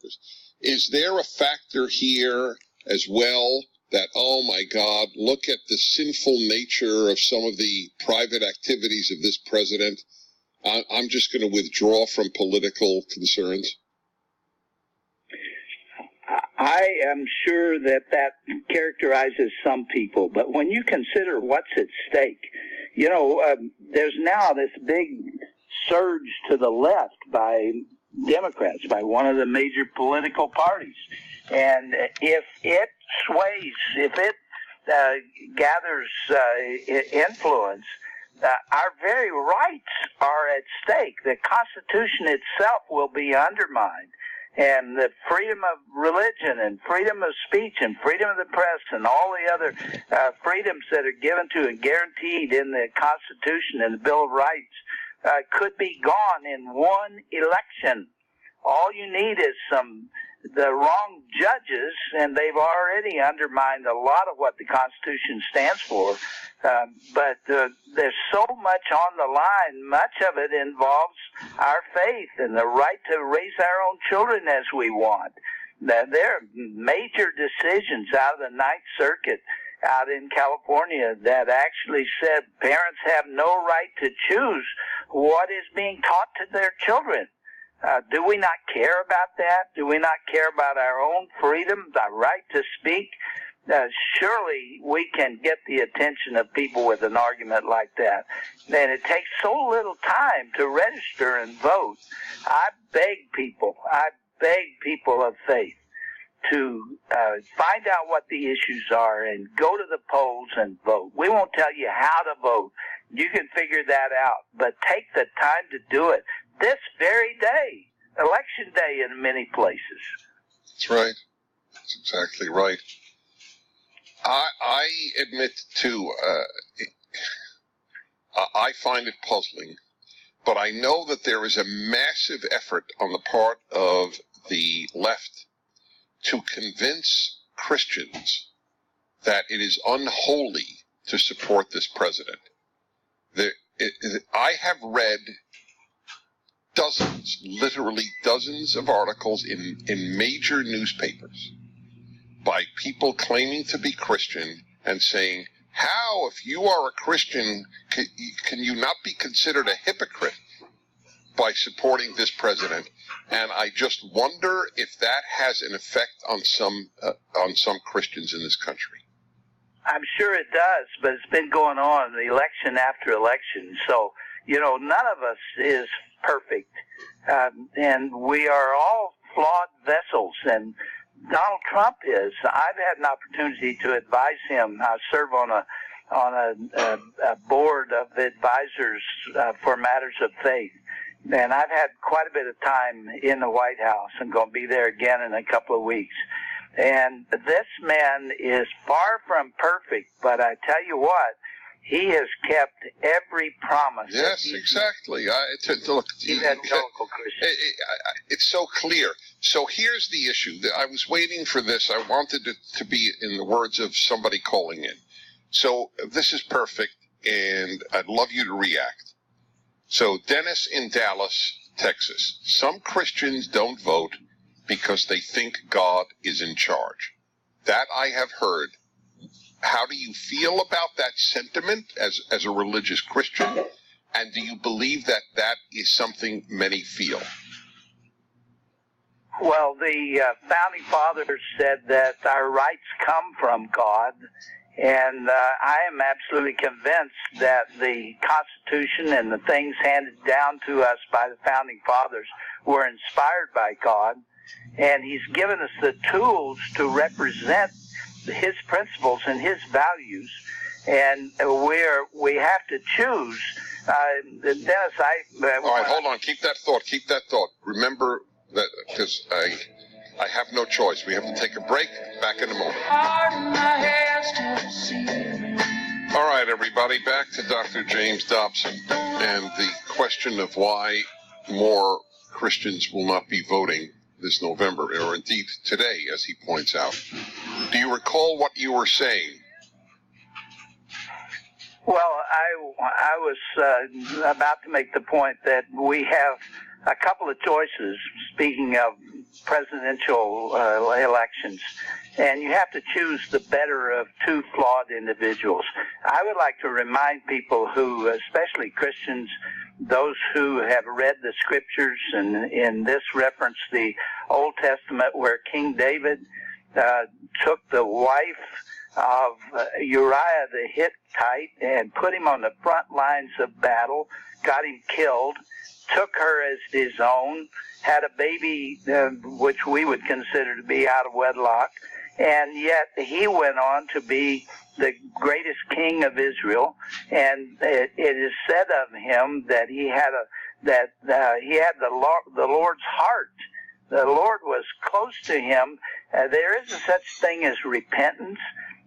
workers. Is there a factor here as well that, oh my God, look at the sinful nature of some of the private activities of this president? I'm just going to withdraw from political concerns? I am sure that characterizes some people, but when you consider what's at stake, there's now this big surge to the left by Democrats, by one of the major political parties. And if it sways, if it gathers influence, our very rights are at stake. The Constitution itself will be undermined. And the freedom of religion and freedom of speech and freedom of the press and all the other freedoms that are given to and guaranteed in the Constitution and the Bill of Rights could be gone in one election. All you need is the wrong judges, and they've already undermined a lot of what the Constitution stands for. But there's so much on the line. Much of it involves our faith and the right to raise our own children as we want. There are major decisions out of the Ninth Circuit out in California that actually said parents have no right to choose what is being taught to their children. Do we not care about that? Do we not care about our own freedom, our right to speak? Surely we can get the attention of people with an argument like that. And it takes so little time to register and vote. I beg people of faith to find out what the issues are and go to the polls and vote. We won't tell you how to vote. You can figure that out, but take the time to do it. This very day, election day in many places. That's right. That's exactly right. I admit, too, I find it puzzling, but I know that there is a massive effort on the part of the left to convince Christians that it is unholy to support this president. I have read literally dozens of articles in major newspapers by people claiming to be Christian and saying, how, if you are a Christian, can you not be considered a hypocrite by supporting this president? And I just wonder if that has an effect on some Christians in this country. I'm sure it does, but it's been going on election after election. So, none of us is perfect. And we are all flawed vessels, and Donald Trump is. I've had an opportunity to advise him. I serve on a board of advisors for matters of faith. And I've had quite a bit of time in the White House and going to be there again in a couple of weeks. And this man is far from perfect, but I tell you what, he has kept every promise. Yes, exactly. Look, evangelical Christian. It's so clear. So here's the issue. I was waiting for this. I wanted it to be in the words of somebody calling in. So this is perfect, and I'd love you to react. So Dennis in Dallas, Texas. Some Christians don't vote because they think God is in charge. That I have heard. How do you feel about that sentiment as a religious Christian? And do you believe that that is something many feel? Well, the founding fathers said that our rights come from God, and I am absolutely convinced that the Constitution and the things handed down to us by the founding fathers were inspired by God, and He's given us the tools to represent His principles and His values, and we have to choose. Dennis, all right, hold on. Keep that thought. Remember that, because I have no choice. We have to take a break. Back in a moment. All right, everybody, back to Dr. James Dobson and the question of why more Christians will not be voting this November, or indeed today, as he points out. Do you recall what you were saying? Well, I was about to make the point that we have a couple of choices, speaking of presidential elections, and you have to choose the better of two flawed individuals. I would like to remind people who, especially Christians, those who have read the scriptures, and in this reference, the Old Testament, where King David took the wife of Uriah the Hittite and put him on the front lines of battle, got him killed, took her as his own, had a baby which we would consider to be out of wedlock, and yet he went on to be the greatest king of Israel. And it is said of him that he had the Lord's heart. The Lord was close to him. There is such thing as repentance.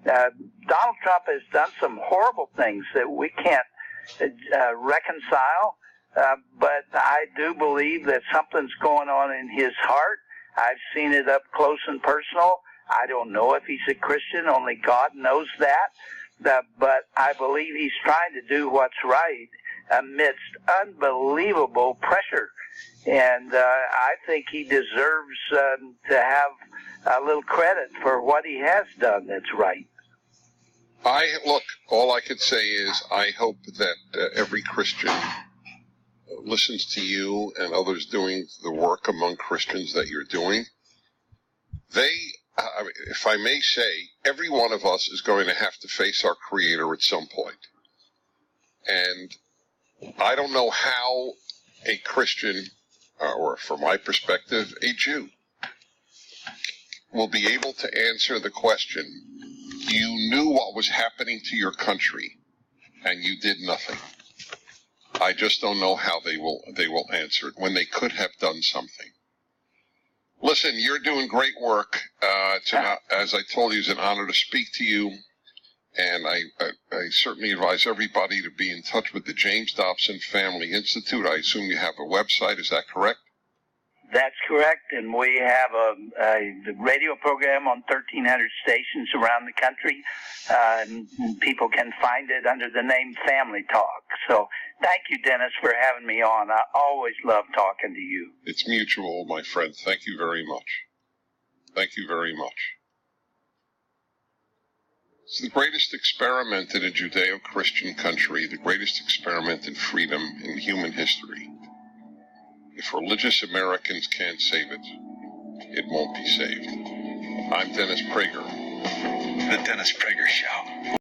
Donald Trump has done some horrible things that we can't reconcile. But I do believe that something's going on in his heart. I've seen it up close and personal. I don't know if he's a Christian. Only God knows that. But I believe he's trying to do what's right amidst unbelievable pressure. And I think he deserves to have a little credit for what he has done that's right. Look, all I could say is I hope that every Christian listens to you and others doing the work among Christians that you're doing. If I may say, every one of us is going to have to face our Creator at some point. And I don't know how a Christian, or from my perspective, a Jew, will be able to answer the question, you knew what was happening to your country and you did nothing. I just don't know how they will answer it when they could have done something. Listen, you're doing great work. As I told you, it's an honor to speak to you. And I certainly advise everybody to be in touch with the James Dobson Family Institute. I assume you have a website. Is that correct? That's correct, and we have a radio program on 1,300 stations around the country. People can find it under the name Family Talk. So thank you, Dennis, for having me on. I always love talking to you. It's mutual, my friend. Thank you very much. Thank you very much. It's the greatest experiment in a Judeo-Christian country, the greatest experiment in freedom in human history. If religious Americans can't save it, it won't be saved. I'm Dennis Prager. The Dennis Prager Show.